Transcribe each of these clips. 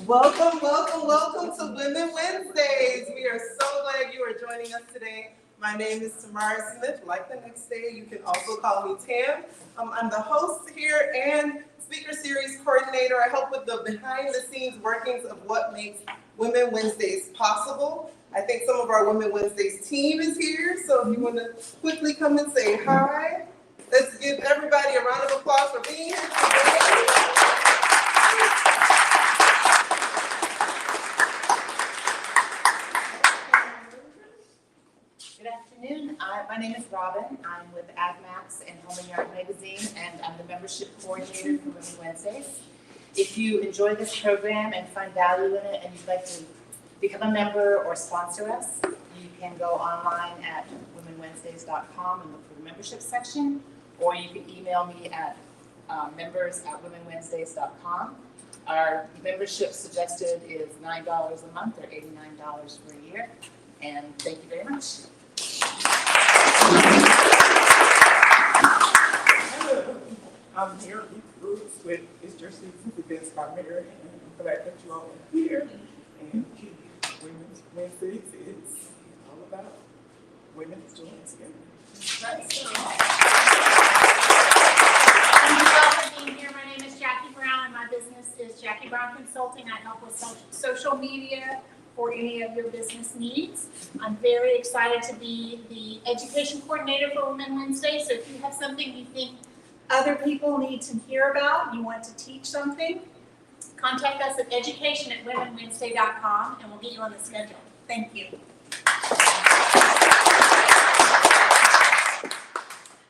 Welcome, welcome, welcome to Women Wednesdays. We are so glad you are joining us today. My name is Tamara Smith. Like the next day, you can also call me Tam. I'm the host here and speaker series coordinator. I help with the behind the scenes workings of what makes Women Wednesdays possible. I think some of our Women Wednesdays team is here, so if you want to quickly come and say hi, let's give everybody a round of applause for being here today. My name is Robin. I'm with AdMax and Home and Yard Magazine, and I'm the membership coordinator for Women Wednesdays. If you enjoy this program and find value in it and you'd like to become a member or sponsor us, you can go online at womenwednesdays.com and look for the membership section, or you can email me at members@womenwednesdays.com. Our membership suggested is $9 a month or $89 for a year, and thank you very much. Hello, I'm here Brooks with It's Your Season Events by Mary, and I'm glad that you all are here. And Women's Wednesdays is all about women joining together. Thank you all for being here. My name is Jackie Brown, and my business is Jackie Brown Consulting. I help with social media for any of your business needs. I'm very excited to be the education coordinator for Women Wednesday. So if you have something you think other people need to hear about, you want to teach something, contact us at education@womenwednesday.com and we'll get you on the schedule. Thank you.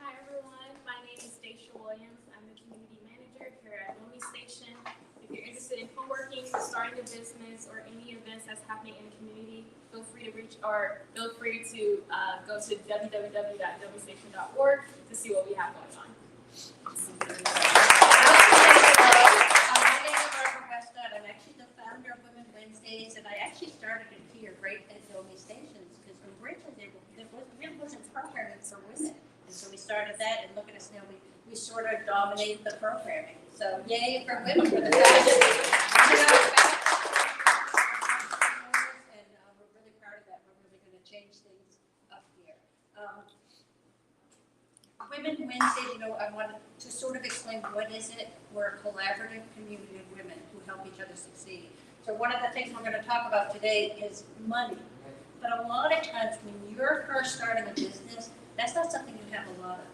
Hi everyone, my name is Stacia Williams. I'm the community manager here at Lomi Station. If you're interested in co-working, starting a business, or any events that's happening in the community, feel free to go to www.lomistation.org to see what we have going on. My name is Barbara Westcott. I'm actually the founder of Women Wednesdays, and I actually started it here right at Lomi Stations because originally there wasn't programming for women. And so we started that, and look at us now, we sort of dominate the programming. So yay for women for the fashion. And we're really proud of that. We're really going to change things up here. Women Wednesday, I wanted to sort of explain what is it. We're a collaborative community of women who help each other succeed. So one of the things we're going to talk about today is money. But a lot of times when you're first starting a business, that's not something you have a lot of.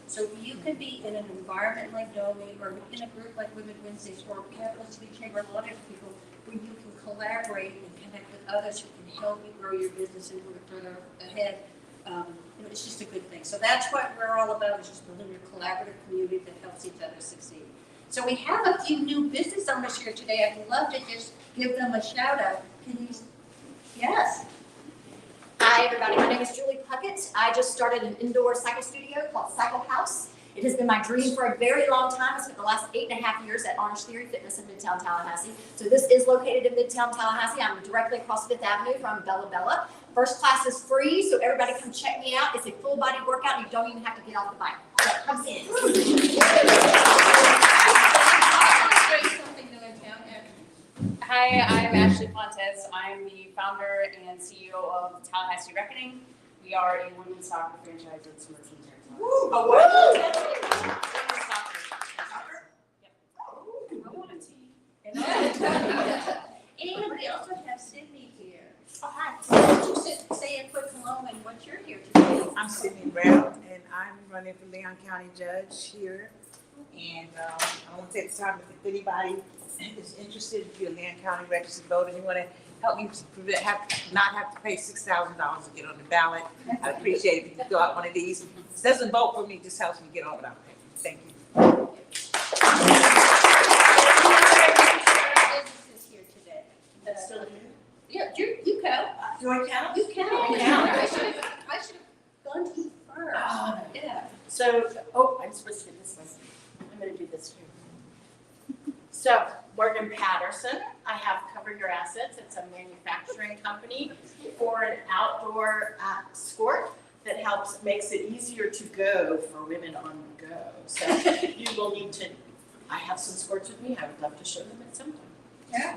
So you could be in an environment like Domi, or in a group like Women Wednesdays, or Capital City Chamber, a lot of people, where you can collaborate and connect with others who can help you grow your business and move it further ahead. It's just a good thing. So that's what we're all about, is just building a collaborative community that helps each other succeed. So we have a few new business owners here today. I'd love to just give them a shout out. Can you? Yes. Hi everybody, my name is Julie Puckett. I just started an indoor cycle studio called Cycle House. It has been my dream for a very long time. I spent the last 8.5 years at Orange Theory Fitness in Midtown Tallahassee. So this is located in Midtown Tallahassee. I'm directly across Fifth Avenue from Bella Bella. First class is free, so everybody come check me out. It's a full body workout and you don't even have to get off the bike. So come in. Hi, I'm Ashley Fontes. I'm the founder and CEO of Tallahassee Reckoning. We are a women's soccer franchise in some territory. Oh, wow. I want a team. And we also have Sydney here. Oh, hi. Say a quick hello and what you're here today. I'm Sydney Brown, and I'm running for Leon County Judge here. And I want to take the time, if anybody is interested, if you're a Leon County registered voter and you want to help me not have to pay $6,000 to get on the ballot, I'd appreciate it if you could fill out one of these. It doesn't vote for me, it just helps me get on without paying. Thank you. Businesses here today. Yeah, you go. Do I count? You can. I should have gone to you first. Oh. Yeah. So, I'm supposed to do this one. I'm going to do this here. So, we're in Patterson. I have Cover Your Assets. It's a manufacturing company for an outdoor sport that makes it easier to go for women on the go. So, you will need to, I have some sports with me. I would love to show them at some time. Yeah.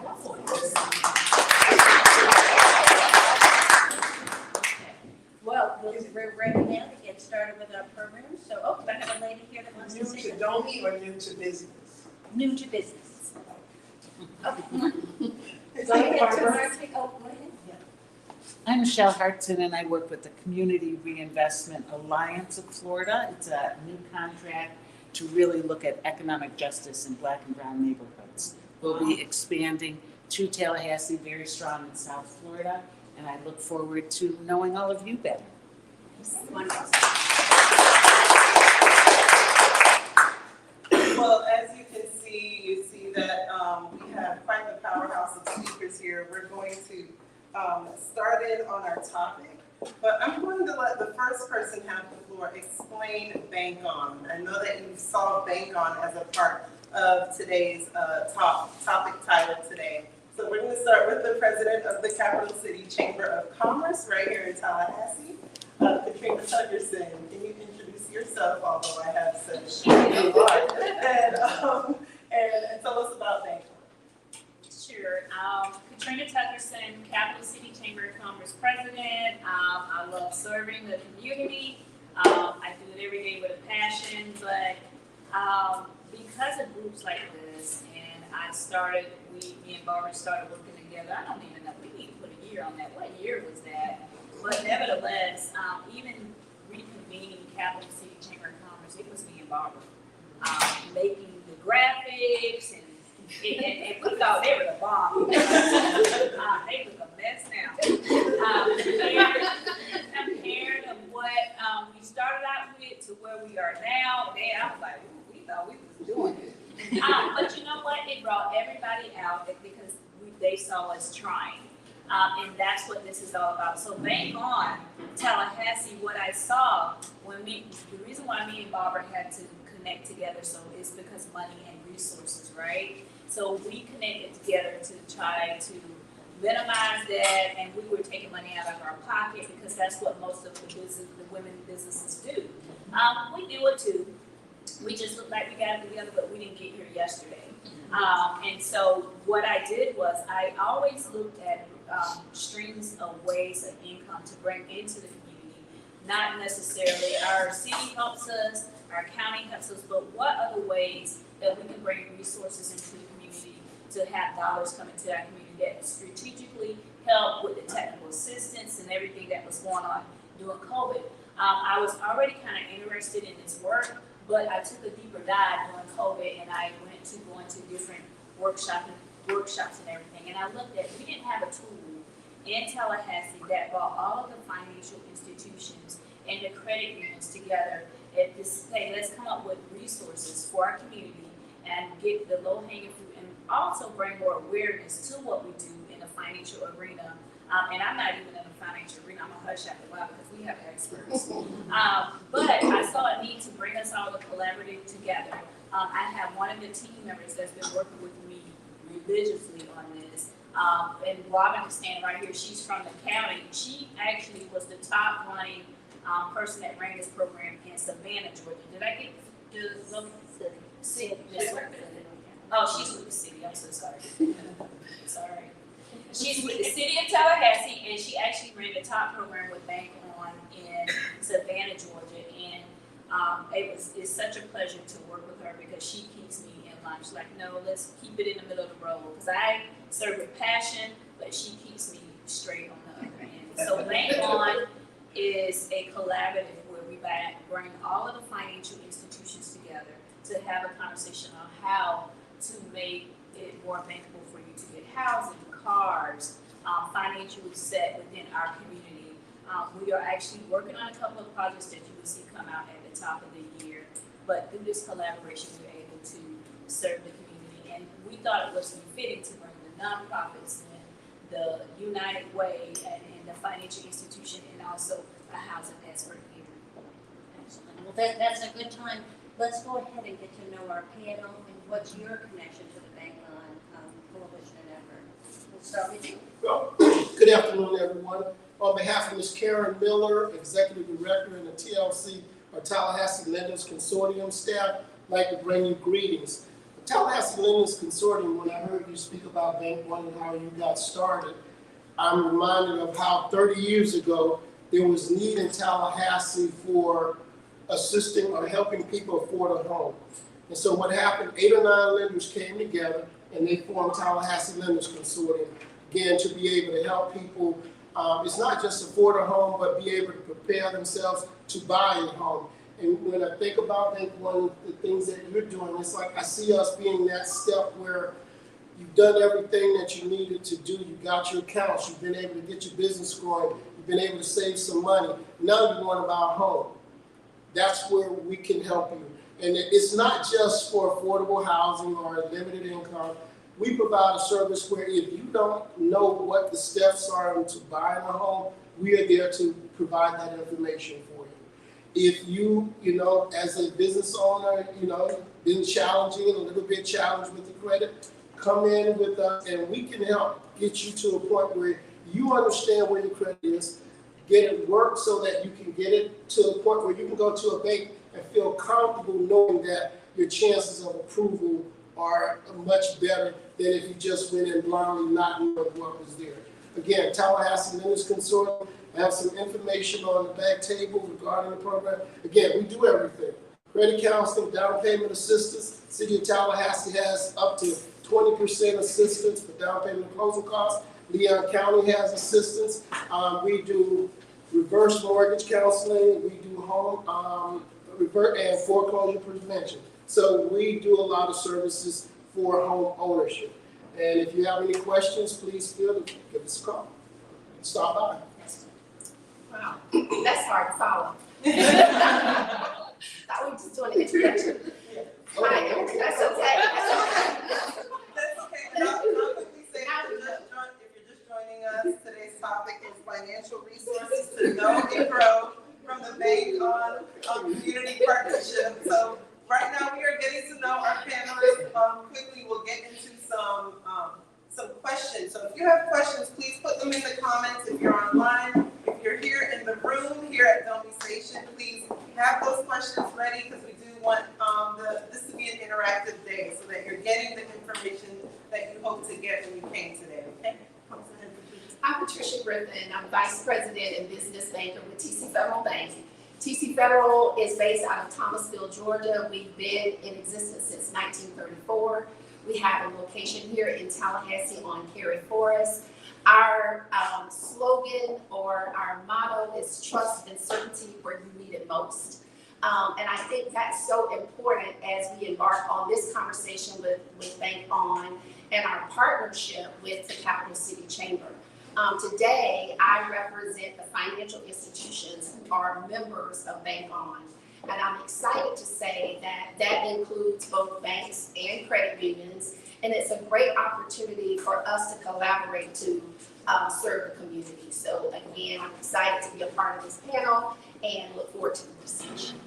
Well, we're ready now to get started with our program. So, I have a lady here that wants to New say to something. Domi or new to business? New to business. Go ahead, Barbara. Go ahead. I'm Michelle Hartson, and I work with the Community Reinvestment Alliance of Florida. It's a new contract to really look at economic justice in Black and brown neighborhoods. We'll be expanding to Tallahassee, very strong in South Florida, and I look forward to knowing all of you better. Wonderful. Well, as you can see, you see that we have quite the powerhouse of speakers here. We're going to start in on our topic, but I'm going to let the first person have the floor explain BankOn. I know that you saw BankOn as a part of today's topic title today. So we're going to start with the president of the Capital City Chamber of Commerce right here in Tallahassee, Katrina Tuckerson. Can you introduce yourself, although I have such and tell us about BankOn. Sure. Katrina Tuckerson, Capital City Chamber of Commerce President. I love serving the community. I do it every day with a passion, but because of groups like this, and me and Barbara started working together. I don't even know, we need to put a year on that. What year was that? But nevertheless, even reconvening Capital City Chamber of Commerce, it was me and Barbara making the graphics and we thought they were the bomb. They look a mess now. Compared to what we started out with to where we are now, I was like, ooh, we thought we was doing it. But you know what? It brought everybody out because they saw us trying. And that's what this is all about. So BankOn Tallahassee, what I saw the reason why me and Barbara had to connect together is because money and resources, right? So we connected together to try to minimize that, and we were taking money out of our pocket because that's what most of the women businesses do. We do it too. We just looked like we got it together, but we didn't get here yesterday. And so what I did was I always looked at streams of ways of income to bring into the community. Not necessarily our city helps us, our county helps us, but what other ways that we can bring resources into the community to have dollars come into our community that strategically help with the technical assistance and everything that was going on during COVID. I was already kind of interested in this work, but I took a deeper dive during COVID and I went to go into different workshops and everything. And I looked at, we didn't have a tool in Tallahassee that brought all of the financial institutions and the credit unions together at this, hey, let's come up with resources for our community and get the low hanging fruit and also bring more awareness to what we do in the financial arena. And I'm not even in the financial arena, I'm a hush after a while because we have experts. But I saw a need to bring us all to collaborate together. I have one of the team members that's been working with me religiously on this. And Robin is standing right here, she's from the county. She actually was the top running person that ran this program in Savannah, Georgia. Did I get the city? Oh, she's with the city, I'm so sorry. Sorry. She's with the city of Tallahassee, and she actually ran the top program with BankOn in Savannah, Georgia. And it's such a pleasure to work with her because she keeps me in line. She's like, no, let's keep it in the middle of the road. Because I serve with passion, but she keeps me straight on the other end. So BankOn is a collaborative where we bring all of the financial institutions together to have a conversation on how to make it more bankable for you to get housing, cars, financially set within our community. We are actually working on a couple of projects that you will see come out at the top of the year. But through this collaboration, we're able to serve the community. And we thought it was fitting to bring the nonprofits and the United Way and the financial institution and also a housing expert here. Excellent. Well, that's a good time. Let's go ahead and get to know our panel and what's your connection to the BankOn coalition and effort. We'll start with you. Well, good afternoon, everyone. On behalf of Ms. Karen Miller, Executive Director in the TLC or Tallahassee Lenders Consortium staff, I'd like to bring you greetings. Tallahassee Lenders Consortium, when I heard you speak about BankOn and how you got started, I'm reminded of how 30 years ago, there was need in Tallahassee for assisting or helping people afford a home. And so what happened, 8 or 9 lenders came together and they formed Tallahassee Lenders Consortium, again, to be able to help people. It's not just afford a home, but be able to prepare themselves to buy a home. And when I think about BankOn, the things that you're doing, it's like I see us being that step where you've done everything that you needed to do. You got your accounts. You've been able to get your business going. You've been able to save some money. Now you want to buy a home. That's where we can help you. And it's not just for affordable housing or limited income. We provide a service where if you don't know what the steps are into buying a home, we are there to provide that information for you. If you, as a business owner, been challenging, a little bit challenged with the credit, come in with us and we can help get you to a point where you understand where your credit is, get it worked so that you can get it to a point where you can go to a bank and feel comfortable knowing that your chances of approval are much better than if you just went in blindly not knowing what was there. Again, Tallahassee Lenders Consortium, I have some information on the back table regarding the program. Again, we do everything. Credit counseling, down payment assistance. City of Tallahassee has up to 20% assistance for down payment and closing costs. Leon County has assistance. We do reverse mortgage counseling. We do home revert and foreclosure prevention. So we do a lot of services for home ownership. And if you have any questions, please feel to give us a call. Stop by. Wow, that's hard to follow. Thought we were just doing an introduction. Hi, that's okay. That's okay, and I'll quickly say, if you're just joining us, today's topic is financial resources to know and grow from the BankOn community partnership. So right now we are getting to know our panelists. Quickly, we'll get into some questions. So if you have questions, please put them in the comments. If you're online, if you're here in the room here at Don't Be Station, please have those questions ready because we do want this to be an interactive day so that you're getting the information that you hope to get when you came today. Okay? I'm Patricia Griffin. I'm Vice President and Business Banker with TC Federal Bank. TC Federal is based out of Thomasville, Georgia. We've been in existence since 1934. We have a location here in Tallahassee on Cary Forest. Our slogan or our motto is trust and certainty where you need it most. And I think that's so important as we embark on this conversation with BankOn and our partnership with the Capital City Chamber. Today, I represent the financial institutions who are members of BankOn. And I'm excited to say that that includes both banks and credit unions. And it's a great opportunity for us to collaborate to serve the community. So again, I'm excited to be a part of this panel and look forward to the discussion.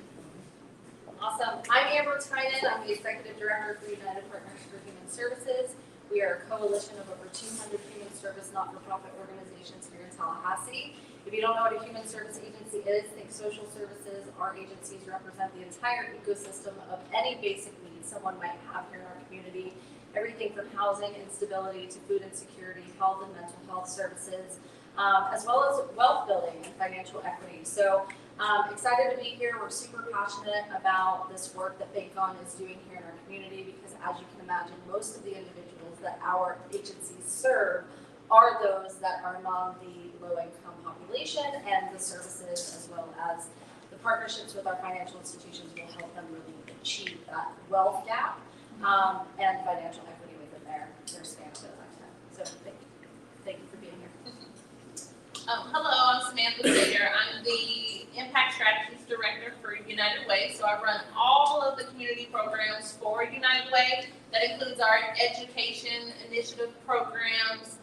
Awesome. I'm Amber Tynan. I'm the Executive Director for United Partners for Human Services. We are a coalition of over 200 human service not-for-profit organizations here in Tallahassee. If you don't know what a human service agency is, think social services. Our agencies represent the entire ecosystem of any basic needs someone might have here in our community. Everything from housing instability to food insecurity, health and mental health services, as well as wealth building and financial equity. So excited to be here. We're super passionate about this work that BankOn is doing here in our community because as you can imagine, most of the individuals that our agencies serve are those that are among the low-income population, and the services as well as the partnerships with our financial institutions will help them really achieve that wealth gap and financial equity within their span of their lifetime. So thank you for being here. Hello, I'm Samantha Singer. I'm the Impact Strategies Director for United Way. So I run all of the community programs for United Way. That includes our education initiative programs,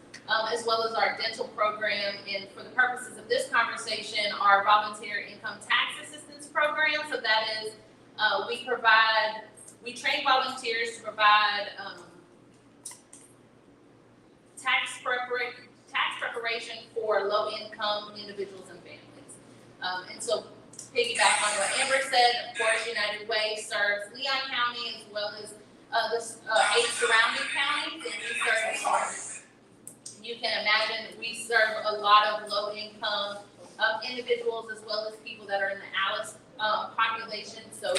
as well as our dental program, and for the purposes of this conversation, our volunteer income tax assistance program. So that is, we train volunteers to provide tax preparation for low-income individuals and families. And so, piggyback on what Amber said, of course, United Way serves Leon County as well as the 8 surrounding counties, and we serve, you can imagine, we serve a lot of low-income individuals as well as people that are in the ALICE population. So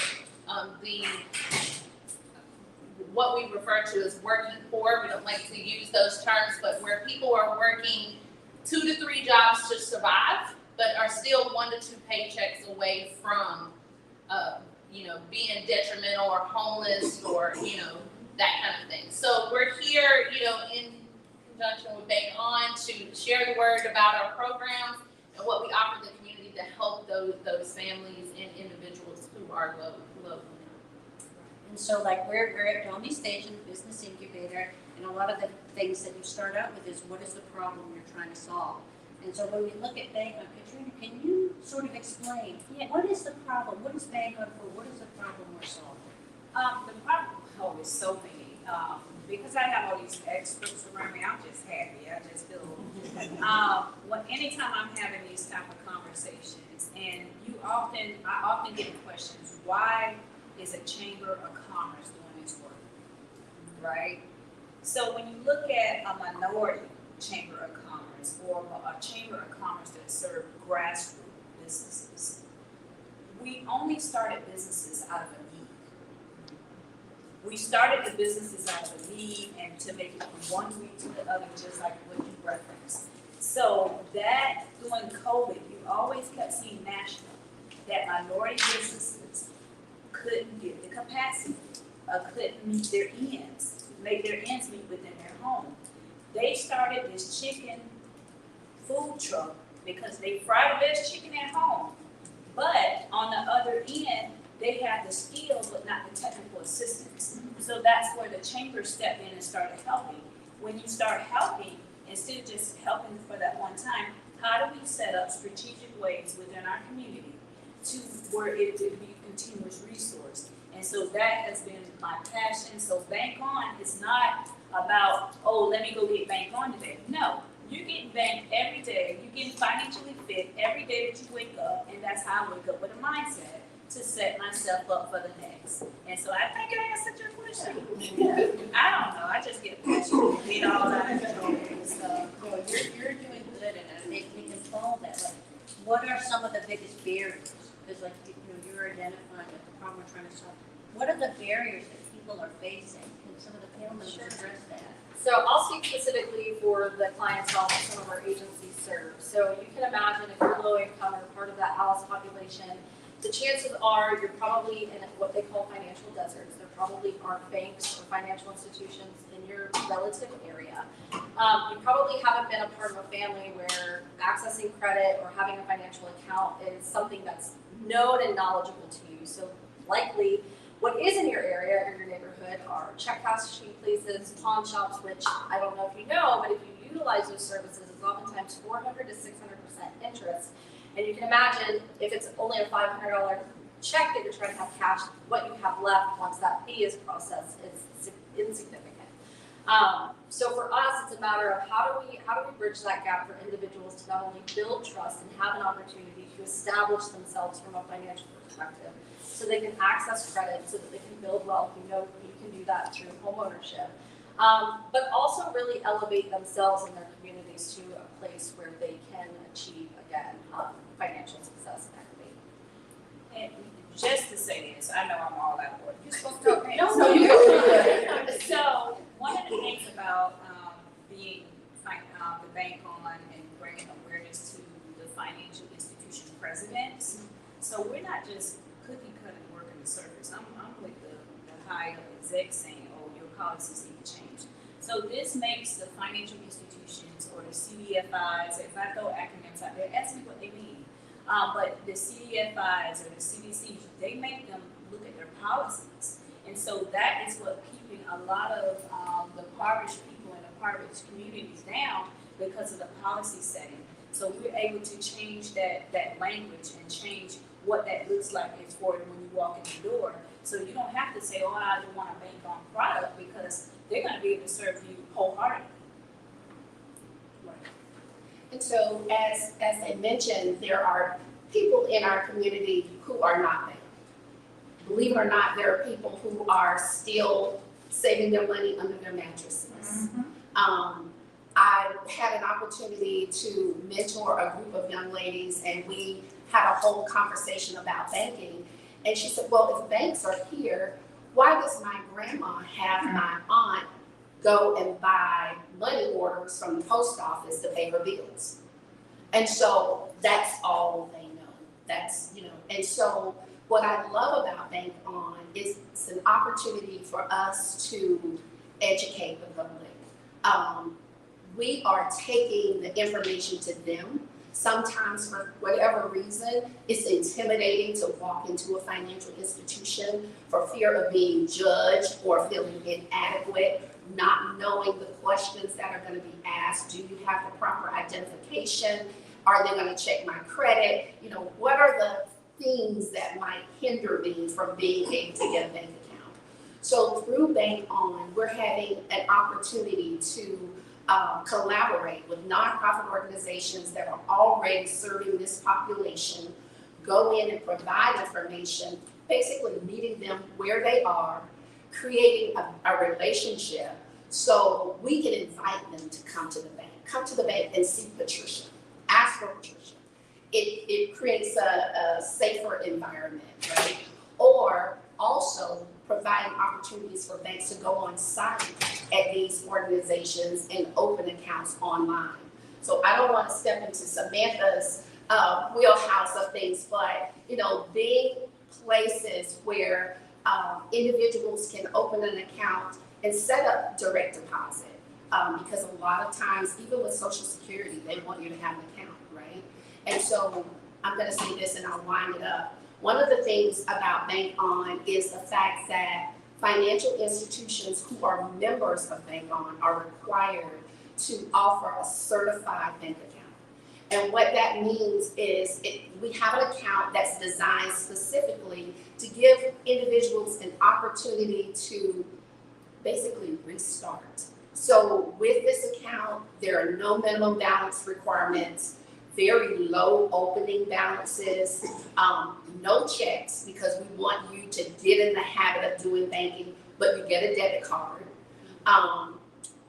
what we refer to as working poor, we don't like to use those terms, but where people are working 2 to 3 jobs to survive, but are still 1 to 2 paychecks away from, being detrimental or homeless or, that kind of thing. So we're here, in conjunction with BankOn to share the word about our programs and what we offer the community to help those families and individuals who are low. And so like we're at Domi Station, Business Incubator, and a lot of the things that you start out with is what is the problem you're trying to solve? And so when we look at BankOn, Katrina, can you sort of explain, what is the problem? What is BankOn for? What is the problem we're solving? The problem is so many. Because I have all these experts around me, I'm just happy. I just feel, anytime I'm having these type of conversations, and I often get questions, why is a Chamber of Commerce doing this work, right? So when you look at a minority Chamber of Commerce or a Chamber of Commerce that serve grassroots businesses, we only started businesses out of a need. We started the businesses out of a need and to make it from one week to the other, just like what you referenced. So that during COVID, you always kept seeing national, that minority businesses couldn't get the capacity, couldn't meet their make their ends meet within their home. They started this chicken food truck because they fry the best chicken at home. But on the other end, they have the skills but not the technical assistance. So that's where the chamber stepped in and started helping. When you start helping, instead of just helping for that one time, how do we set up strategic ways within our community to where it would be a continuous resource? And so that has been my passion. So BankOn is not about, oh, let me go get BankOn today. No, you're getting banked every day. You're getting financially fit every day that you wake up. And that's how I wake up with a mindset to set myself up for the next. And so I think I answered your question. I don't know. I just get passionate. Get all out of control and stuff. Well, you're doing good, and we can follow that. Like, what are some of the biggest barriers? Because like you're identifying the problem we're trying to solve. What are the barriers that people are facing? Can some of the panel members address that? So I'll speak specifically for the clientele that some of our agencies serve. So you can imagine if you're low income or part of that ALICE population, the chances are you're probably in what they call financial deserts. There probably aren't banks or financial institutions in your relative area. You probably haven't been a part of a family where accessing credit or having a financial account is something that's known and knowledgeable to you. So likely what is in your area or your neighborhood are check cashing places, pawn shops, which I don't know if you know, but if you utilize those services, it's oftentimes 400 to 600% interest. And you can imagine if it's only a $500 check that you're trying to have cash, what you have left once that fee is processed is insignificant. So for us, it's a matter of how do we bridge that gap for individuals to not only build trust and have an opportunity to establish themselves from a financial perspective, so they can access credit, so that they can build wealth. You know, you can do that through home ownership, but also really elevate themselves and their communities to a place where they can achieve again financial success and equity. And just to say this, I know I'm all out of order. You're supposed to talk. No, you're good. So one of the things about being the BankOn and bringing awareness to the financial institution presidents. So we're not just cookie cutting working the surface. I'm with the high exec saying, oh, your policies need to change. So this makes the financial institutions or the CDFIs, if I throw acronyms out there, ask me what they mean. But the CDFIs or the CDCs, they make them look at their policies. And so that is what keeping a lot of the impoverished people in the impoverished communities down because of the policy setting. So we're able to change that language and change what that looks like is for when you walk in the door. So you don't have to say, oh, I don't want a BankOn product, because they're going to be able to serve you wholeheartedly. And so as I mentioned, there are people in our community who are not banked. Believe it or not, there are people who are still saving their money under their mattresses. I had an opportunity to mentor a group of young ladies, and we had a whole conversation about banking. And she said, well, if banks are here, why does my grandma have my aunt go and buy money orders from the post office to pay her bills? And so that's all they know. That's, and so what I love about BankOn is it's an opportunity for us to educate the public. We are taking the information to them. Sometimes for whatever reason, it's intimidating to walk into a financial institution for fear of being judged or feeling inadequate, not knowing the questions that are going to be asked. Do you have the proper identification? Are they going to check my credit? What are the things that might hinder me from being able to get a bank account? So through BankOn, we're having an opportunity to collaborate with nonprofit organizations that are already serving this population, go in and provide information, basically meeting them where they are, creating a relationship so we can invite them to come to the bank. Come to the bank and see Patricia. Ask for Patricia. It creates a safer environment, right? Or also providing opportunities for banks to go on site at these organizations and open accounts online. So I don't want to step into Samantha's wheelhouse of things, but being places where individuals can open an account and set up direct deposit. Because a lot of times, even with Social Security, they want you to have an account, right? And so I'm going to say this and I'll wind it up. One of the things about BankOn is the fact that financial institutions who are members of BankOn are required to offer a certified bank account. And what that means is we have an account that's designed specifically to give individuals an opportunity to basically restart. So with this account, there are no minimum balance requirements, very low opening balances, no checks because we want you to get in the habit of doing banking, but you get a debit card,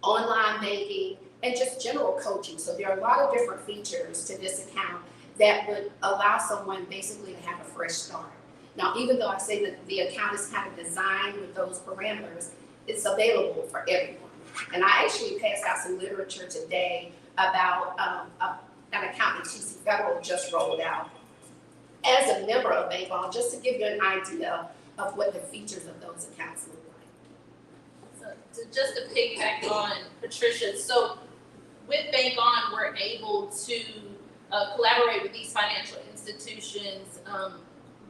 online banking, and just general coaching. So there are a lot of different features to this account that would allow someone basically to have a fresh start. Now, even though I say that the account is kind of designed with those parameters, it's available for everyone. And I actually passed out some literature today about an account that TC Federal just rolled out as a member of BankOn, just to give you an idea of what the features of those accounts look like. So just to piggyback on Patricia, so with BankOn, we're able to collaborate with these financial institutions.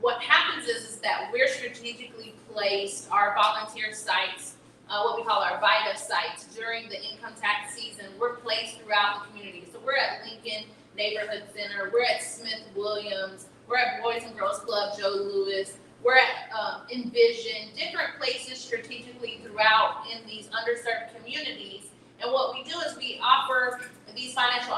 What happens is that we're strategically placed our volunteer sites, what we call our VITA sites, during the income tax season. We're placed throughout the community. So we're at Lincoln Neighborhood Center, we're at Smith Williams, we're at Boys and Girls Club Joe Louis, we're at Envision, different places strategically throughout in these underserved communities. And what we do is we offer these financial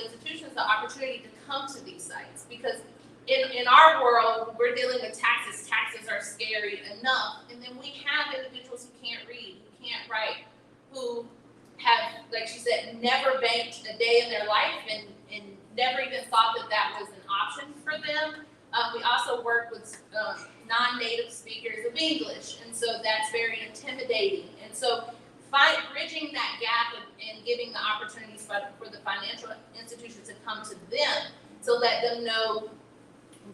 institutions the opportunity to come to these sites, because in our world, we're dealing with taxes. Taxes are scary enough. And then we have individuals who can't read, who can't write, who have, like she said, never banked a day in their life and never even thought that that was an option for them. We also work with non-native speakers of English. And so that's very intimidating. And so bridging that gap and giving the opportunities for the financial institutions to come to them to let them know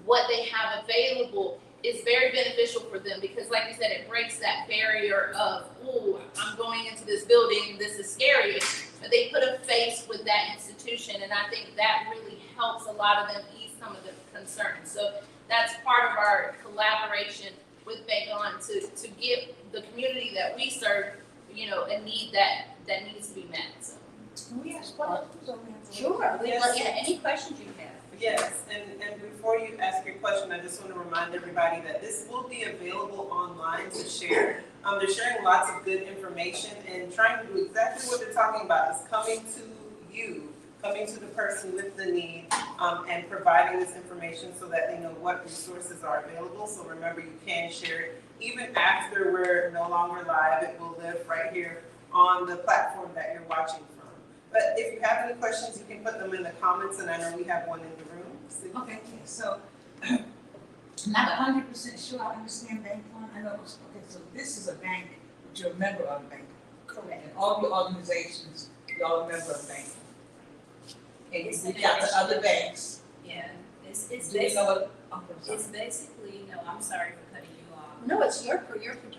what they have available is very beneficial for them, because like you said, it breaks that barrier of, oh, I'm going into this building, this is scary. But they put a face with that institution, and I think that really helps a lot of them ease some of the concerns. So that's part of our collaboration with BankOn to give the community that we serve, a need that needs to be met. So. Can we ask questions? Sure. Yes. Yeah, any questions you have. Yes, and before you ask your question, I just want to remind everybody that this will be available online to share. They're sharing lots of good information and trying to do exactly what they're talking about, is coming to you, coming to the person with the need, and providing this information so that they know what resources are available. So remember, you can share it even after we're no no longer live. It will live right here on the platform that you're watching from. But if you have any questions, you can put them in the comments, and I know we have one in the room. So Okay, so, not 100% sure I understand BankOn. I know, okay, so this is a bank, but you're a member of a bank. Correct. And all your organizations, y'all are a member of a bank. And It's you an got the other banks. Yeah, it's Do you know basically, what? Oh, I'm sorry. it's basically, no, I'm sorry for cutting you off. No, it's your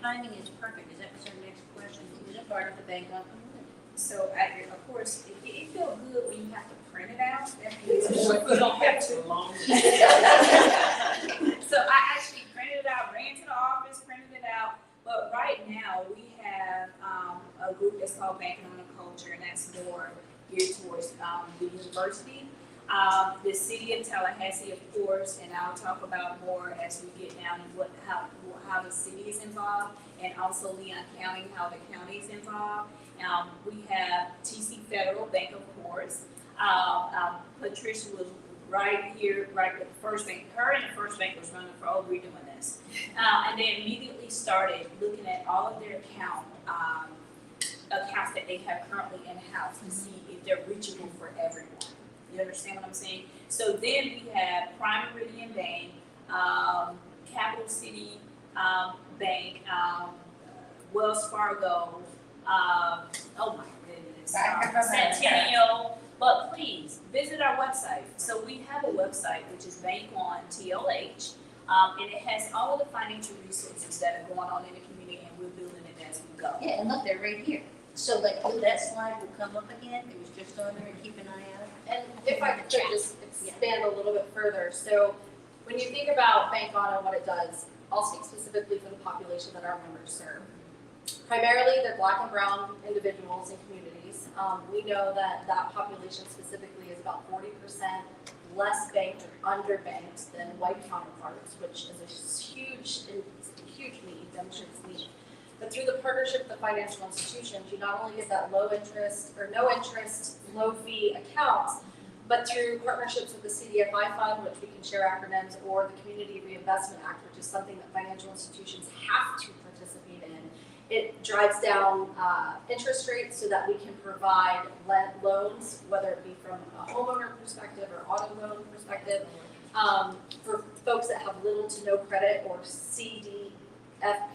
timing is perfect. Is that was our next question? Is it part of the BankOn? So, of course, it feels good when you have to print it out, that means you don't have to. So I actually printed it out, ran to the office, printed it out, but right now we have, a group that's called BankOn Culture, and that's more geared towards, the university. The city of Tallahassee, of course, and I'll talk about more as we get down to how the city is involved, and also Leon County, how the county is involved. We have TC Federal Bank, of course. Patricia was right here, right with the First Bank. Her and the First Bank was running for, oh, we're doing this. And they immediately started looking at all of their accounts that they have currently in-house to see if they're reachable for everyone. You understand what I'm saying? So then we have Prime Meridian Bank, Capital City Bank, Wells Fargo, oh my goodness, Centennial. But please visit our website. So we have a website which is BankOn TLH, and it has all of the financial resources that are going on in the community, and we're building it as we go. Yeah, and look, they're right here. So like, that slide will come up again. It was just on there, and keep an eye out. And if I could just expand a little bit further, so when you think about BankOn and what it does, I'll speak specifically for the population that our members serve. Primarily, they're Black and brown individuals and communities. We know that that population specifically is about 40% less banked or underbanked than white counterparts, which is a huge need, demonstrates need. But through the partnership with the financial institutions, you not only get that low interest or no interest, low fee accounts, but through partnerships with the CDFI fund, which we can share acronyms, or the Community Reinvestment Act, which is something that financial institutions have to participate in. It drives down interest rates so that we can provide loans, whether it be from a homeowner perspective or auto loan perspective, for folks that have little to no credit, or CDF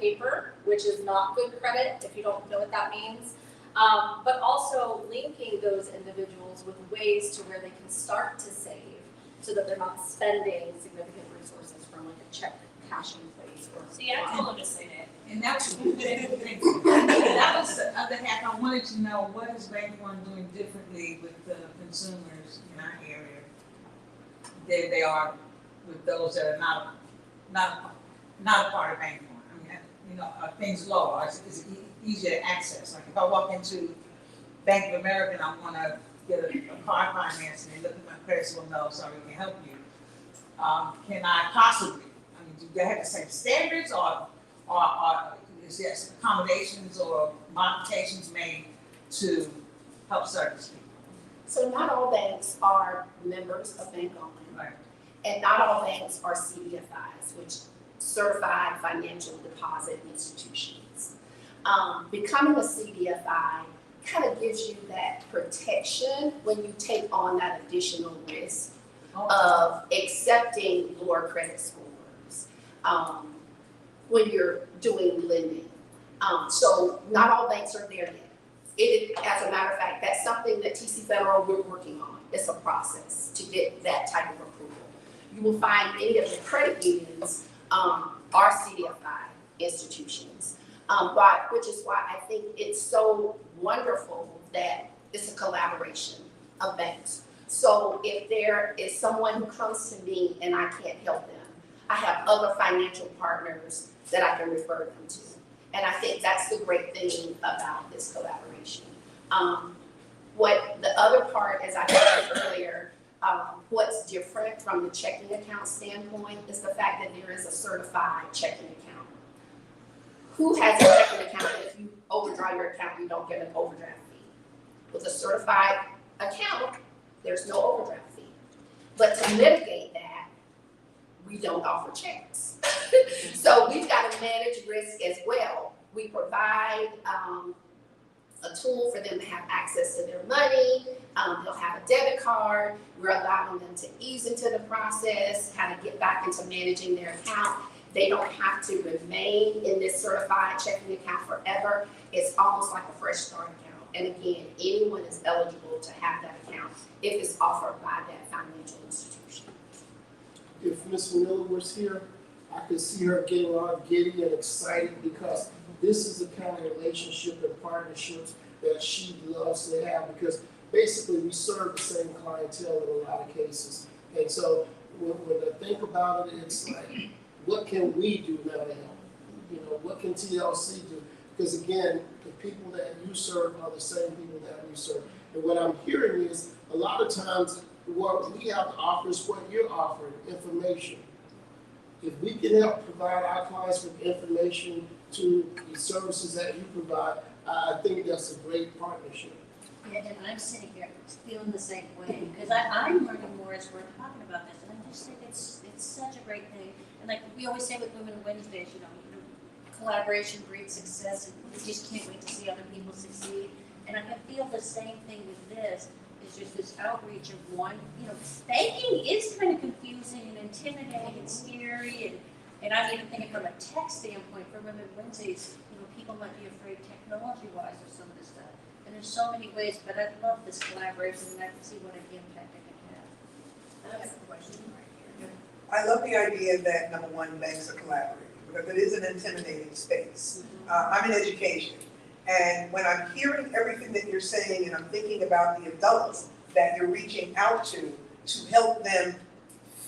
paper, which is not good credit, if you don't know what that means. But also linking those individuals with ways to where they can start to save, so that they're not spending significant resources from like a check cashing place. Or See, I told them to say that. And that was, that was the other half. I wanted to know, what is BankOn doing differently with the consumers in our area than they are with those that are not a part of BankOn? I mean, you know, are things lower? Is it easier to access? Like if I walk into Bank of America and I want to get a car finance, and they look at my credit score, no, sorry, we can't help you. Can I possibly? I mean, do they have the same standards, or is there accommodations or modifications made to help service people? So not all banks are members of BankOn. Right. And not all banks are CDFIs, which certified financial deposit institutions. Becoming a CDFI kind of gives you that protection when you take on that additional risk of accepting lower credit scores when you're doing lending. So not all banks are there yet. As a matter of fact, that's something that TC Federal, we're working on. It's a process to get that type of approval. You will find many of the credit unions are CDFI institutions, which is why I think it's so wonderful that it's a collaboration of banks. So if there is someone who comes to me and I can't help them, I have other financial partners that I can refer them to. And I think that's the great thing about this collaboration. What the other part, as I mentioned earlier, what's different from the checking account standpoint is the fact that there is a certified checking account. Who has a checking account that if you overdraw your account, you don't get an overdraft fee? With a certified account, there's no overdraft fee. But to mitigate that, we don't offer checks. So we've got to manage risk as well We provide a tool for them to have access to their money. They'll have a debit card. We're allowing them to ease into the process, kind of get back into managing their account. They don't have to remain in this certified checking account forever. It's almost like a fresh start account. And again, anyone is eligible to have that account if it's offered by that financial institution. If Ms. Miller was here, I could see her getting all giddy and excited because this is the kind of relationship and partnerships that she loves to have, because basically we serve the same clientele in a lot of cases. And so when I think about it, it's like, what can we do now to help? You know, what can TLC do? Because again, the people that you serve are the same people that we serve. And what I'm hearing is a lot of times what we have to offer is what you're offering, information. If we can help provide our clients with information to the services that you provide, I think that's a great partnership. Yeah, and I'm sitting here feeling the same way, because I'm learning more as we're talking about this, and I just think it's such a great thing. And like we always say with Women Wednesdays, you know, collaboration breeds success, and we just can't wait to see other people succeed. And I can feel the same thing with this. It's just this outreach of one, you know, banking is kind of confusing and intimidating and scary, and I'm even thinking from a tech standpoint for Women Wednesdays, you know, people might be afraid technology-wise of some of this stuff. And there's so many ways, but I love this collaboration, and I can see what an impact it can have. I have a question right here. I love the idea that, number one, banks are collaborating, because it is an intimidating space. I'm in education, and when I'm hearing everything that you're saying, and I'm thinking about the adults that you're reaching out to help them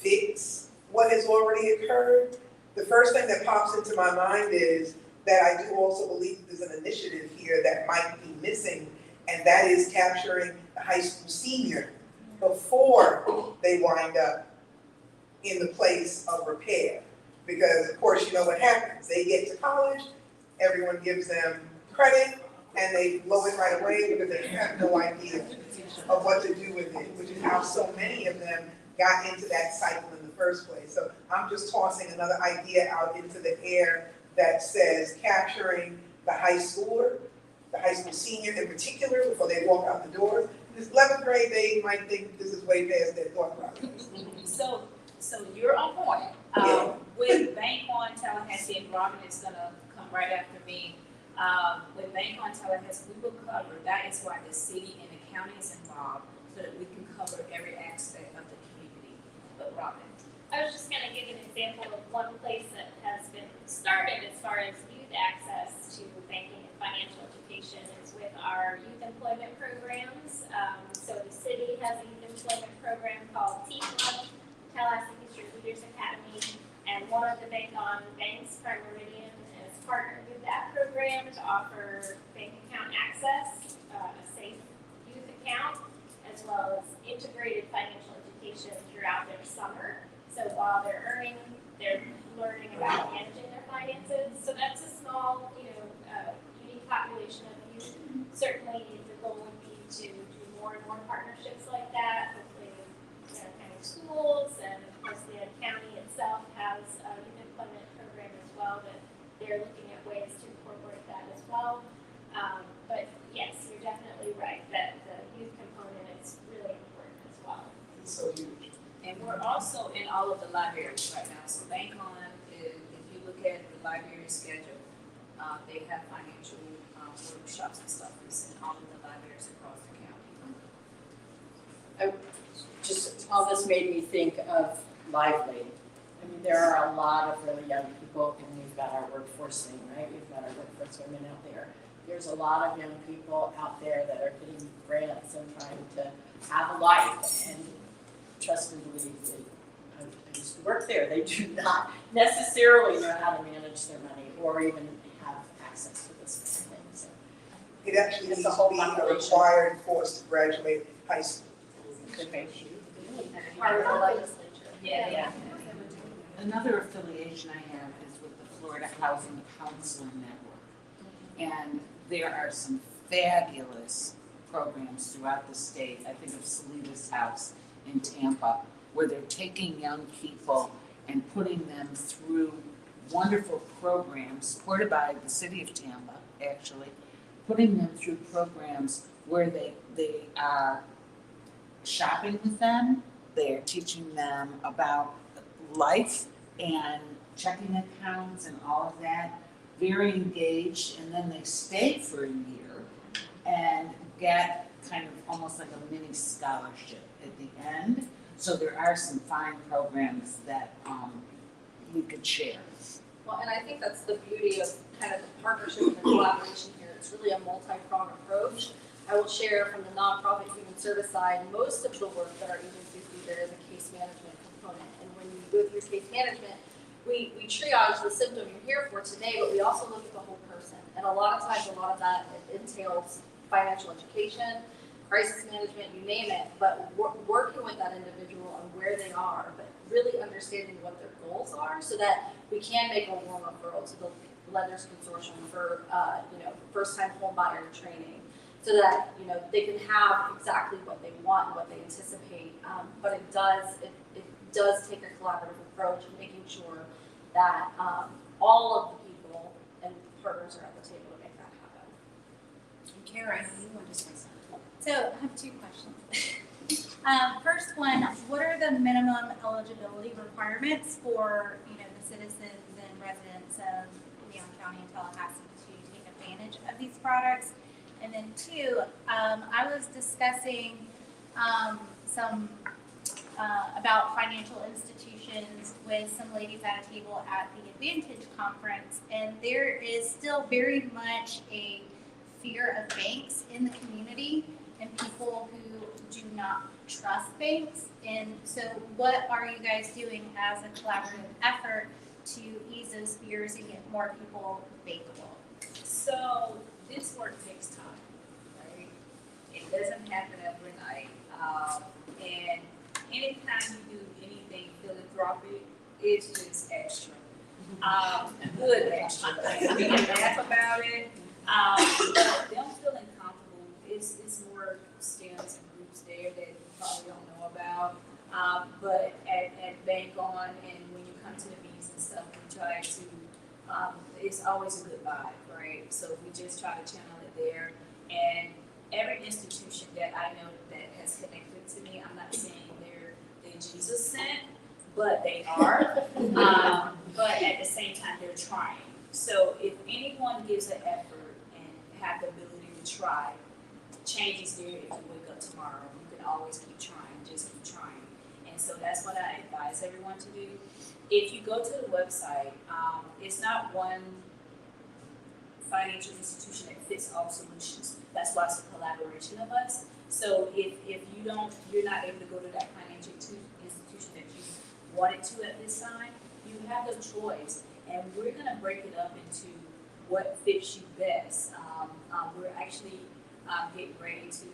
fix what has already occurred, the first thing that pops into my mind is that I do also believe there's an initiative here that might be missing, and that is capturing the high school senior before they wind up in the place of repair. Because of course, you know what happens. They get to college, everyone gives them credit, and they blow it right away because they have no idea of what to do with it, which is how so many of them got into that cycle in the first place. So I'm just tossing another idea out into the air that says capturing the high schooler, the high school senior in particular, before they walk out the doors. This 11th grade, they might think this is way past their thought process. So you're on point. Yeah. With BankOn Tallahassee, and Robin is gonna come right after me. With BankOn Tallahassee, we will cover, that is why the city and the county is involved, so that we can cover every aspect of the community. But Robin. I was just gonna give an example of one place that has been started as far as youth access to banking and financial education is with our youth employment programs. So the city has a youth employment program called TFLUB, Tallahassee District Leaders Academy, and one of the BankOn banks, Prime Meridian, is partnered with that program to offer bank account access, a safe youth account, as well as integrated financial education throughout their summer. So while they're earning, they're learning about managing their finances. So that's a small, unique population of youth. Certainly, the goal would be to do more and more partnerships like that. Hopefully, kind of schools, and of course, the county itself has a youth employment program as well. That they're looking at ways to incorporate that as well. But yes, you're definitely right that the youth component is really important as well. It's so huge. And we're also in all of the libraries right now. So BankOn, if you look at the library schedule, they have financial workshops and stuff. It's in all of the libraries across the county. Just all this made me think of Lively. I mean, there are a lot of really young people, and we've got our workforce thing, right? We've got our workforce women out there. There's a lot of young people out there that are getting grants and trying to have a life, and trust and believe that I used to work there. They do not necessarily know how to manage their money or even have access to this kind of thing. So It actually it's needs a to whole be a population. required course to graduate high school. Could be. Part of the legislature. Yeah. Another affiliation I have is with the Florida Housing Counseling Network. And there are some fabulous programs throughout the state. I think of Salida's House in Tampa, where they're taking young people and putting them through wonderful programs supported by the city of Tampa, actually, putting them through programs where they are shopping with them, they are teaching them about life and checking accounts and all of that, very engaged, and then they stay for a year and get kind of almost like a mini scholarship at the end. So there are some fine programs that we could share. Well, and I think that's the beauty of kind of the partnership and the collaboration here. It's really a multi-pronged approach. I will share from the nonprofit human service side, most of the work that our agencies do, there is a case management component. And when you go through case management, we triage the symptom you're here for today, but we also look at the whole person. And a lot of times, a lot of that entails financial education, crisis management, you name it, but working with that individual on where they are, but really understanding what their goals are so that we can make a warm referral to the Lenders Consortium for first-time home buyer training so that they can have exactly what they want and what they anticipate. But it does take a collaborative approach, making sure that all of the people and partners are at the table to make that happen. Karen, you want to say something? So I have two questions. First one, what are the minimum eligibility requirements for the citizens and residents of Leon County and Tallahassee to take advantage of these products? And then two, I was discussing some about financial institutions with some ladies at a table at the Advantage Conference, and there is still very much a fear of banks in the community and people who do not trust banks. And so what are you guys doing as a collaborative effort to ease those fears and get more people bankable? So this work takes time, right? It doesn't happen overnight. And anytime you do anything philanthropic, it's just extra. Good extra. We can laugh about it. Them feeling comfortable, it's more stems and groups there that you probably don't know about. But at BankOn and when you come to the meetings and stuff, we try to, it's always a good vibe, right? So we just try to channel it there. And every institution that I know that has connected to me, I'm not saying they're Jesus sent, but they are. But at the same time, they're trying. So if anyone gives an effort and have the ability to try, change is there if you wake up tomorrow. You can always keep trying, just keep trying. And so that's what I advise everyone to do. If you go to the website, it's not one financial institution that fits all solutions. That's why it's a collaboration of us. So if you're not able to go to that financial institution that you wanted to at this time, you have the choice. And we're gonna break it up into what fits you best. We're actually getting ready to,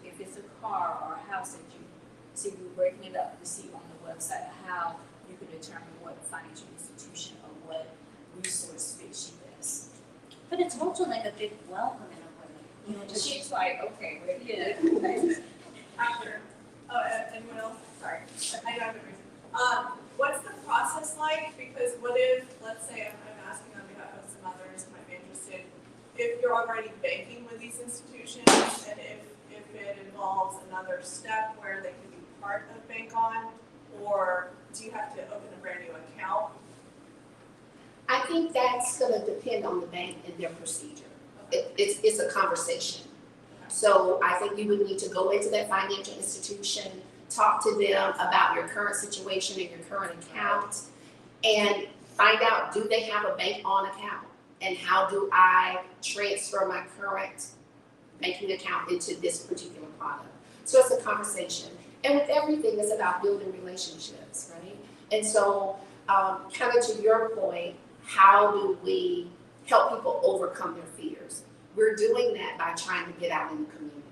if it's a car or a house that you see, we're breaking it up to see on the website how you can determine what financial institution or what resource fits you best. But it's also like a big welcome in a way. She's like, okay, we're here. After, and Will, sorry, I don't have a reason. What's the process like? Because what if, let's say, I'm asking on behalf of some others who might be interested, if you're already banking with these institutions and if it involves another step where they can be part of BankOn, or do you have to open a brand new account? I think that's gonna depend on the bank and their procedure. It's a conversation. So I think you would need to go into that financial institution, talk to them about your current situation and your current account, and find out, do they have a BankOn account? And how do I transfer my current banking account into this particular product? So it's a conversation. And with everything, it's about building relationships, right? And so kind of to your point, how do we help people overcome their fears? We're doing that by trying to get out in the community,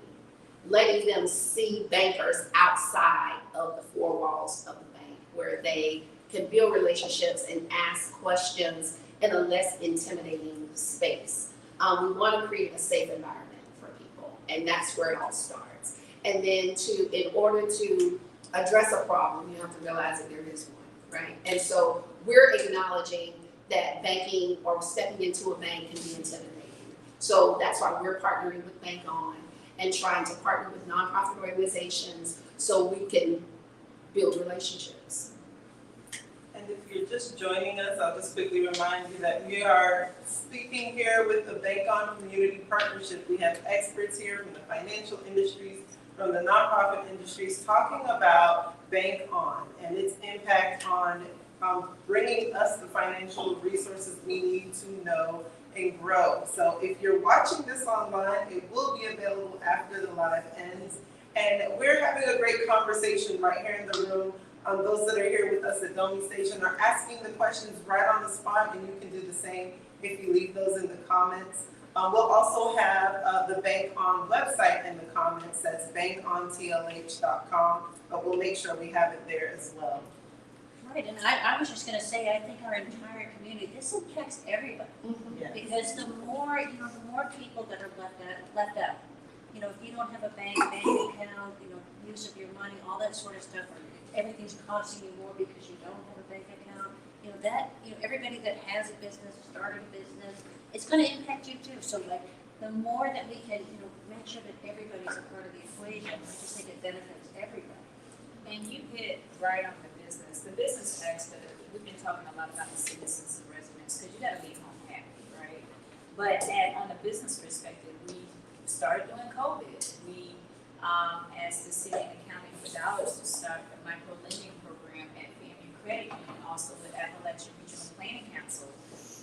letting them see bankers outside of the four walls of the bank, where they can build relationships and ask questions in a less intimidating space. We want to create a safe environment for people, and that's where it all starts. And then in order to address a problem, you have to realize that there is one. right? And so we're acknowledging that banking or stepping into a bank can be intimidating. So that's why we're partnering with BankOn and trying to partner with nonprofit organizations so we can build relationships. And if you're just joining us, I'll just quickly remind you that we are speaking here with the BankOn Community Partnership. We have experts here from the financial industries, from the nonprofit industries, talking about BankOn and its impact on bringing us the financial resources we need to know and grow. So if you're watching this online, it will be available after the live ends. And we're having a great conversation right here in the room. Those that are here with us at Domi Station are asking the questions right on the spot, and you can do the same if you leave those in the comments. We'll also have the BankOn website in the comments. That's bankontlh.com, but we'll make sure we have it there as well. Right, and I was just gonna say, I think our entire community, this impacts everybody. Yes. Because the more people that are left out. You know, if you don't have a bank account, use of your money, all that sort of stuff, or everything's costing you more because you don't have a bank account, everybody that has a business, started a business, it's gonna impact you too. So like, the more that we can, make sure that everybody's a part of the equation, I just think it benefits everybody. And you hit right on the business. The business aspect, we've been talking a lot about the citizens and residents, because you gotta be home happy, right? But on a business perspective, we started doing COVID. We asked the city and the county for dollars to start a micro lending program at Family Credit Union, also with Appalachian Regional Planning Council.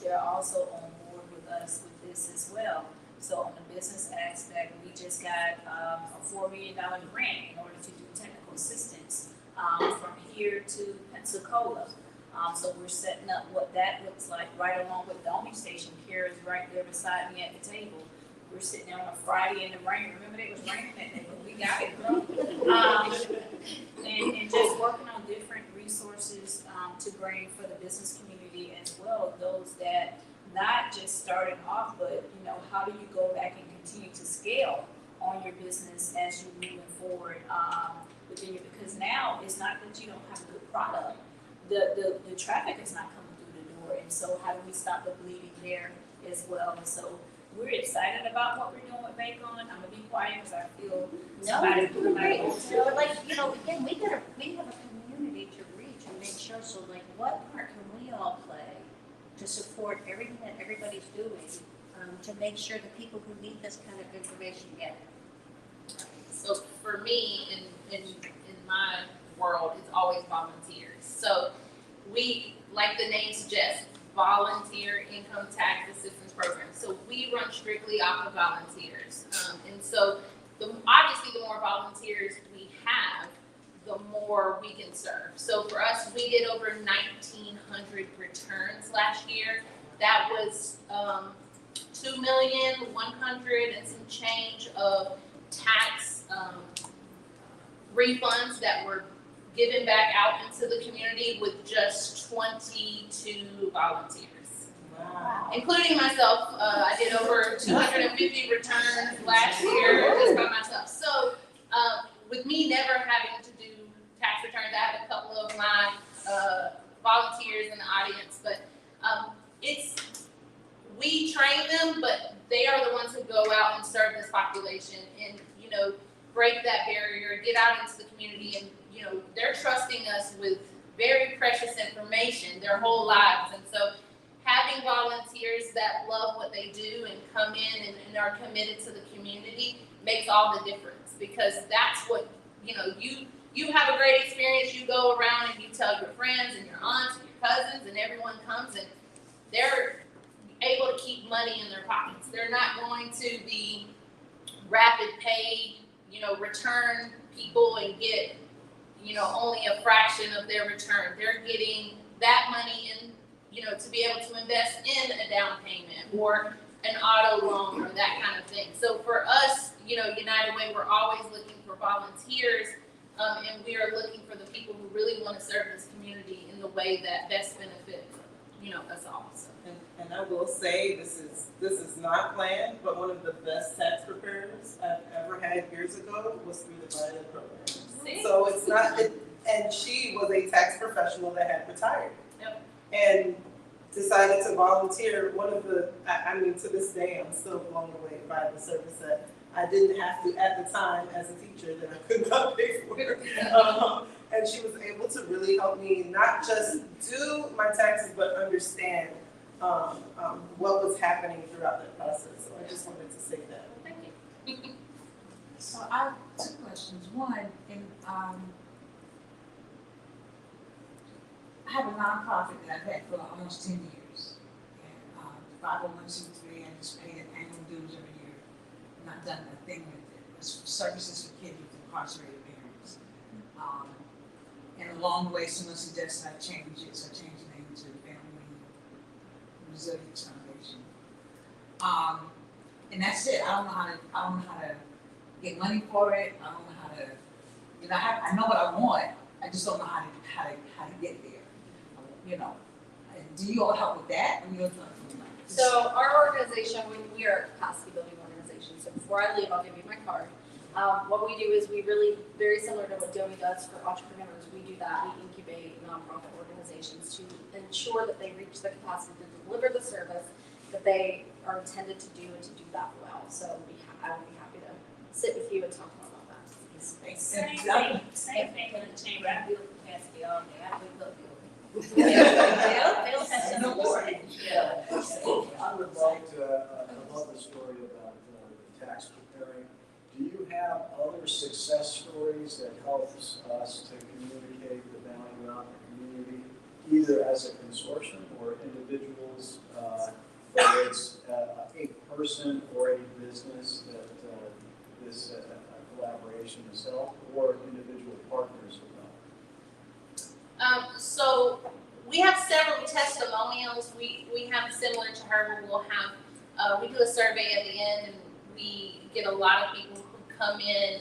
They're also on board with us with this as well. So on the business aspect, we just got a $4 million grant in order to do technical assistance from here to Pensacola. So we're setting up what that looks like right along with Domi Station. Kara's right there beside me at the table. We're sitting there on a Friday in the rain. Remember, it was raining that day, but we got it, bro. And just working on different resources to bring for the business community as well. Those that not just started off, but how do you go back and continue to scale on your business as you're moving forward within your, because now it's not that you don't have a good product. The traffic is not coming through the door, and so how do we stop the bleeding there as well? And so we're excited about what we're doing with BankOn. I'm gonna be quiet because I feel somebody's doing my own. Again, we have a community to reach and make sure, so like, what part can we all play to support everything that everybody's doing, to make sure the people who need this kind of information get it? So for me, in my world, it's always volunteers. So we, like the name suggests, volunteer income tax assistance program. So we run strictly off of volunteers. And so obviously the more volunteers we have, the more we can serve. So for us, we did over 1,900 returns last year. That was 2,100,000 and some change of tax refunds that were given back out into the community with just 22 volunteers. Wow. Including myself. I did over 250 returns last year just by myself. So with me never having to do tax returns, I have a couple of my volunteers in the audience, but we train them, but they are the ones who go out and serve this population and, break that barrier, get out into the community, and, they're trusting us with very precious information their whole lives. And so having volunteers that love what they do and come in and are committed to the community makes all the difference, because that's what, you have a great experience, you go around and you tell your friends and your aunts and your cousins, and everyone comes and they're able to keep money in their pockets. They're not going to be rapid pay, return people and get, only a fraction of their return. They're getting that money in, to be able to invest in a down payment or an auto loan or that kind of thing. So for us, United Way, we're always looking for volunteers, and we are looking for the people who really want to serve this community in the way that best benefits, us all. So. And I will say, this is not planned, but one of the best tax preparers I've ever had years ago was through the buy-in program. See? So it's not, And she was a tax professional that had retired. Yep. And decided to volunteer. One of the, I mean, to this day, I'm still blown away by the service that I didn't have to, at the time, as a teacher, that I could not pay for. And she was able to really help me not just do my taxes, but understand what was happening throughout that process. So I just wanted to say that. Thank you. So I have two questions. One, I have a nonprofit that I've had for almost 10 years. And 501c3, I just pay an annual dues every year. Not done a thing with it. It's services for kids with incarcerated parents. And along the way, someone suggested I change it, so I changed the name to Family Resilience Foundation. And that's it. I don't know how to get money for it. I don't know how to, you know, I know what I want. I just don't know how to get there. You know, do you all help with that? I mean, So our organization, we are a capacity building organization. So before I leave, I'll give you my card. What we do is we really, very similar to what Domi does for entrepreneurs, we do that. We incubate nonprofit organizations to ensure that they reach the capacity to deliver the service that they are intended to do and to do that well. So I would be happy to sit with you and talk more about that. Same thing with the chamber. I build capacity all day. I do love building. Yeah. I would like to, I love the story about the tax preparing. Do you have other success stories that helps us to communicate the value out in the community, either as a consortium or individuals, whether it's a person or a business that this collaboration has helped, or individual partners with them? So we have several testimonials. We have similar to her, where we'll have, we do a survey at the end, and we get a lot of people who come in,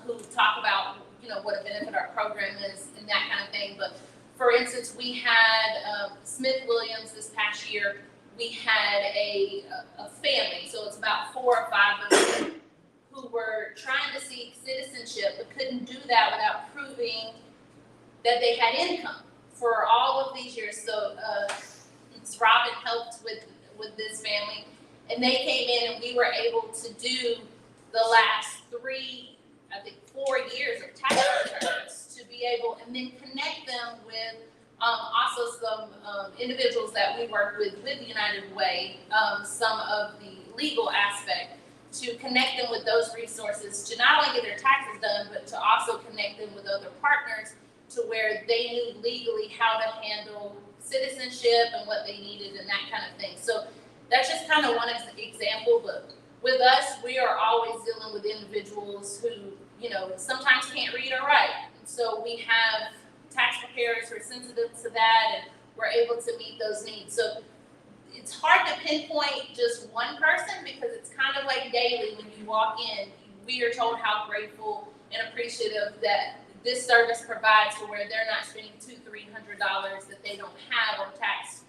who talk about, you know, what a benefit our program is and that kind of thing. But for instance, we had Smith Williams this past year. We had a family, so it's about 4 or 5 of them, who were trying to seek citizenship but couldn't do that without proving that they had income for all of these years. So Robin helped with this family, and they came in and we were able to do the last 4 years of tax returns to be able, and then connect them with also some individuals that we work with United Way, some of the legal aspect, to connect them with those resources to not only get their taxes done, but to also connect them with other partners to where they knew legally how to handle citizenship and what they needed and that kind of thing. So that's just kind of one example, but with us, we are always dealing with individuals who, you know, sometimes can't read or write. And so we have tax preparers who are sensitive to that, and we're able to meet those needs. So it's hard to pinpoint just one person, because it's kind of like daily when you walk in, we are told how grateful and appreciative that this service provides, to where they're not spending $200-300 that they don't have on tax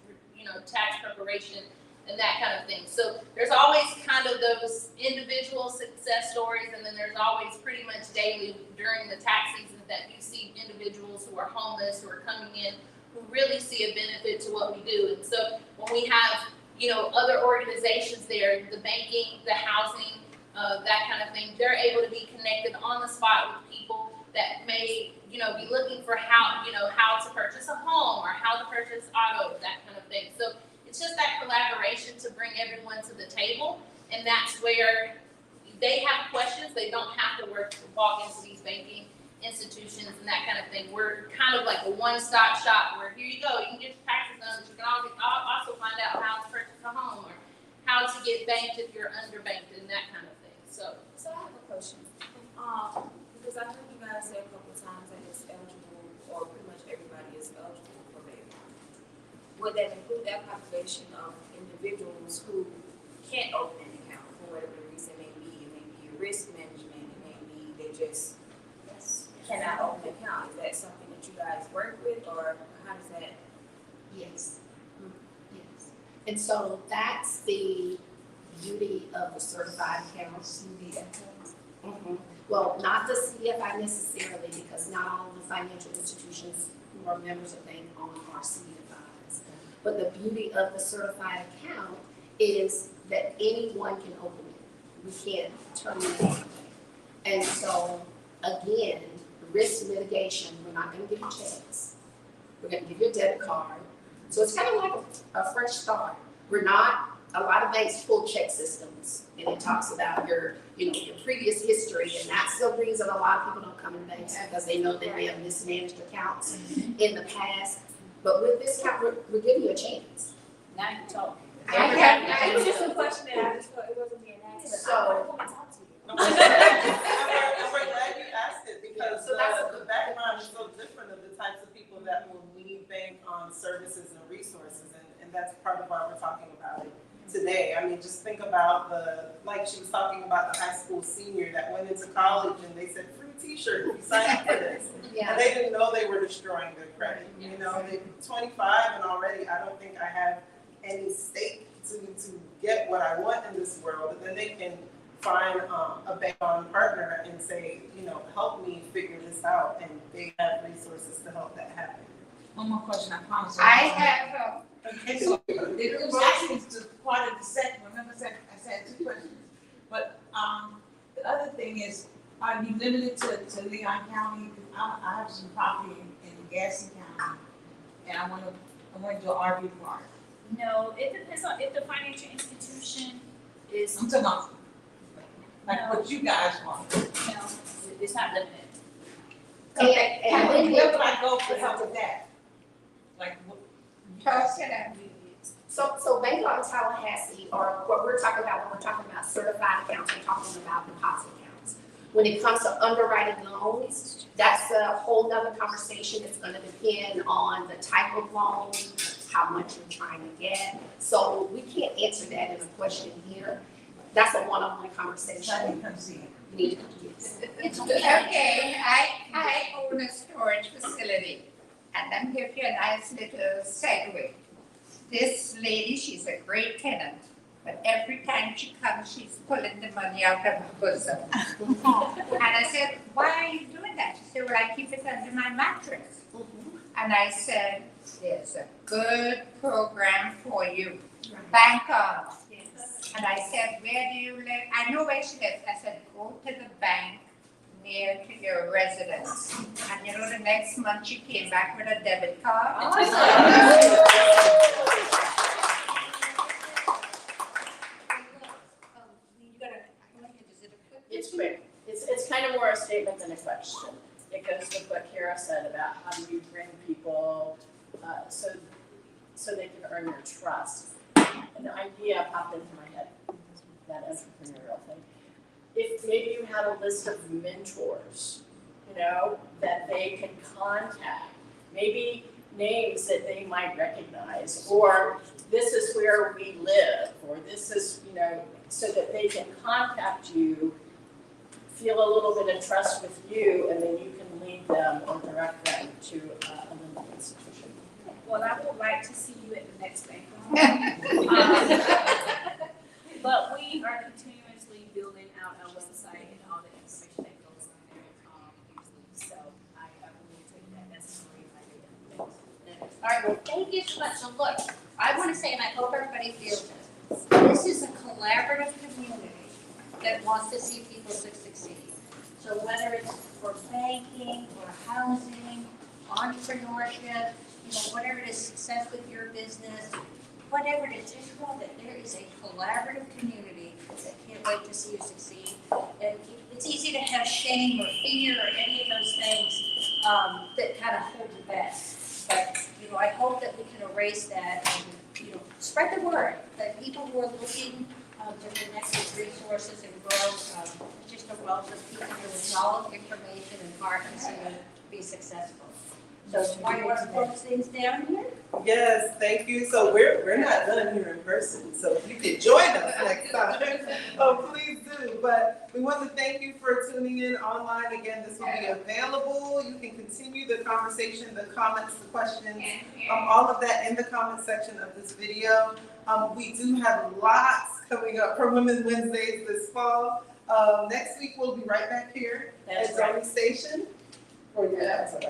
preparation and that kind of thing. So there's always kind of those individual success stories, and then there's always pretty much daily during the tax season that you see individuals who are homeless, who are coming in, who really see a benefit to what we do. And so when we have, you know, other organizations there, the banking, the housing, that kind of thing, they're able to be connected on the spot with people that may, you know, be looking for how to purchase a home or how to purchase auto, that kind of thing. So it's just that collaboration to bring everyone to the table, and that's where they have questions. They don't have to walk into these banking institutions and that kind of thing. We're kind of like a one-stop shop where here you go, you can get your taxes done, but you can also find out how to purchase a home or how to get banked if you're underbanked and that kind of thing. So I have a question. Because I heard you guys say a couple of times that it's eligible, or pretty much everybody is eligible for BankOn. Would that include that population of individuals who can't open an account for whatever the reason may be? It may be risk management, it may be they just cannot open an account. Is that something that you guys work with, or how does that? Yes. Yes. And so that's the beauty of the certified accounts. Mm-hmm. Well, not the CDFI necessarily, because not all of the financial institutions who are members of BankOn are CDFIs. But the beauty of the certified account is that anyone can open it. We can't terminate it. And so, again, risk mitigation, we're not gonna give you checks. We're gonna give you a debit card. So it's kind of like a fresh start. We're not, a lot of banks pull check systems, and it talks about your previous history, and that's the reason a lot of people don't come in banks, because they know they may have mismanaged accounts in the past. But with this account, we're giving you a chance. Now you talk. It was just a question that I just thought it wasn't being asked. So- And we're glad you asked it, because So that's the background is so different of the types of people that will need BankOn services and resources, and that's part of why we're talking about it today. I mean, just think about like she was talking about the high school senior that went into college and they said, free t-shirt if you sign up for this. Yeah. And they didn't know they were destroying their credit. You know, they're 25 and already I don't think I have any stake to get what I want in this world, but then they can find a BankOn partner and say, help me figure this out, and they have resources to help that happen. One more question, I promise. I have, Okay, so it was actually just part of the second, remember I said 2 questions. But, the other thing is, are you limited to Leon County? I have some property in Gaston County, and I want to do an RV park. No, it depends on if the financial institution is, I'm talking about, like what you guys want. no, it's not limited. And when Where would I go for help with that? Like, what? So BankOn Tallahassee, or what we're talking about when we're talking about certified accounts, we're talking about deposit accounts. When it comes to underwriting loans, that's a whole nother conversation. It's gonna depend on the type of loan, how much you're trying to get. So we can't answer that in a question here. That's a one-on-one conversation. I can come see it. You need to come see it. okay, I own a storage facility, and I'm give you a nice little segue. This lady, she's a great tenant, but every time she comes, she's pulling the money out of her bosom. And I said, why are you doing that? She said, well, I keep it under my mattress. And I said, there's a good program for you, BankOn. And I said, where do you live? I know where she lives. I said, go to the bank near to your residence. And you know, the next month she came back with a debit card. It's quick. It's kind of more a statement than a question. It goes with what Kara said about how do you bring people so they can earn your trust. An idea popped into my head, that entrepreneurial thing. If maybe you had a list of mentors, that they can contact, maybe names that they might recognize, or this is where we live, or this is, so that they can contact you, feel a little bit of trust with you, and then you can lead them or direct them to a lending institution. Well, I would like to see you at the next BankOn. But we are continuously building out our website and all the information that goes on there, usually. So I really take that. That's a great idea. All right, well, thank you so much. So look, I want to say, and I hope everybody feels this, this is a collaborative community that wants to see people succeed. So whether it's for banking or housing, entrepreneurship, whatever it is, success with your business, whatever it is, just know that there is a collaborative community that can't wait to see you succeed. And it's easy to have shame or fear or any of those things that kind of hold you back. But, I hope that we can erase that and, spread the word that people who are looking to connect with resources and grow just a wealth of people with knowledge, information, and heart to be successful. So, why you want to close things down here? Yes, thank you. So we're not done here in person, so if you could join us next time, please do. But we want to thank you for tuning in online. Again, this will be available. You can continue the conversation, the comments, the questions, all of that in the comment section of this video. We do have lots coming up for Women's Wednesdays this fall. Next week, we'll be right back here at Zone Station.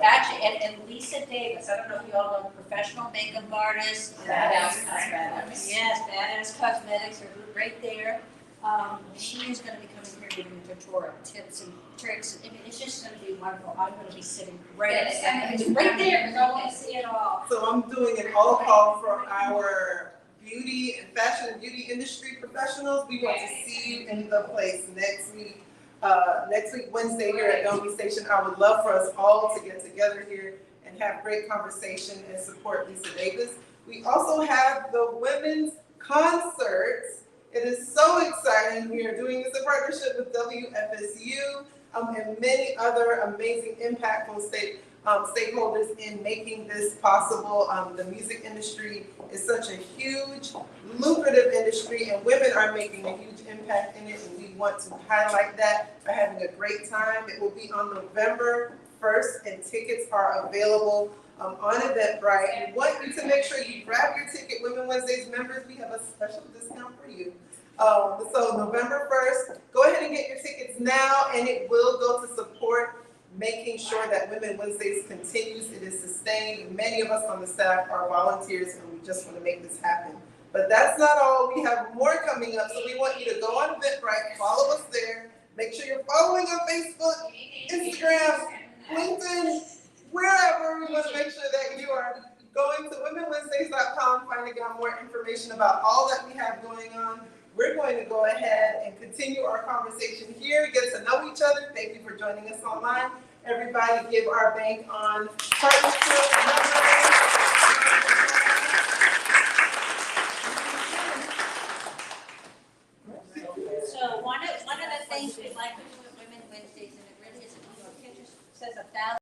Actually, and Lisa Davis, I don't know if you all know professional makeup artist. Badass Cosmetics. Yes, Badass Cosmetics, are right there. She is gonna be coming here giving tutorial tips and tricks. I mean, it's just gonna be wonderful. I'm gonna be sitting right there, because I want to see it all. So I'm doing an all call for our beauty and fashion and beauty industry professionals. We want to see you in the place next week. Wednesday here at Dome Station. I would love for us all to get together here and have great conversation and support Lisa Davis. We also have the women's concerts. It is so exciting. We are doing this in partnership with WFSU and many other amazing, impactful stakeholders in making this possible. The music industry is such a huge, lucrative industry, and women are making a huge impact in it, and we want to highlight that by having a great time. It will be on November 1st, and tickets are available on Eventbrite. We want you to make sure you grab your ticket. Women Wednesdays members, we have a special discount for you. So November 1st, go ahead and get your tickets now, and it will go to support making sure that Women Wednesdays continues, it is sustained. Many of us on the staff are volunteers, and we just want to make this happen. But that's not all. We have more coming up, so we want you to go on Eventbrite, follow us there. Make sure you're following on Facebook, Instagram, LinkedIn, wherever. We want to make sure that you are going to womenwednesdays.com, finding out more information about all that we have going on. We're going to go ahead and continue our conversation here, get to know each other. Thank you for joining us online. Everybody give our BankOn partnership numbers. So one of the things we like to do at Women Wednesdays, and it really isn't, you know, it says 1,000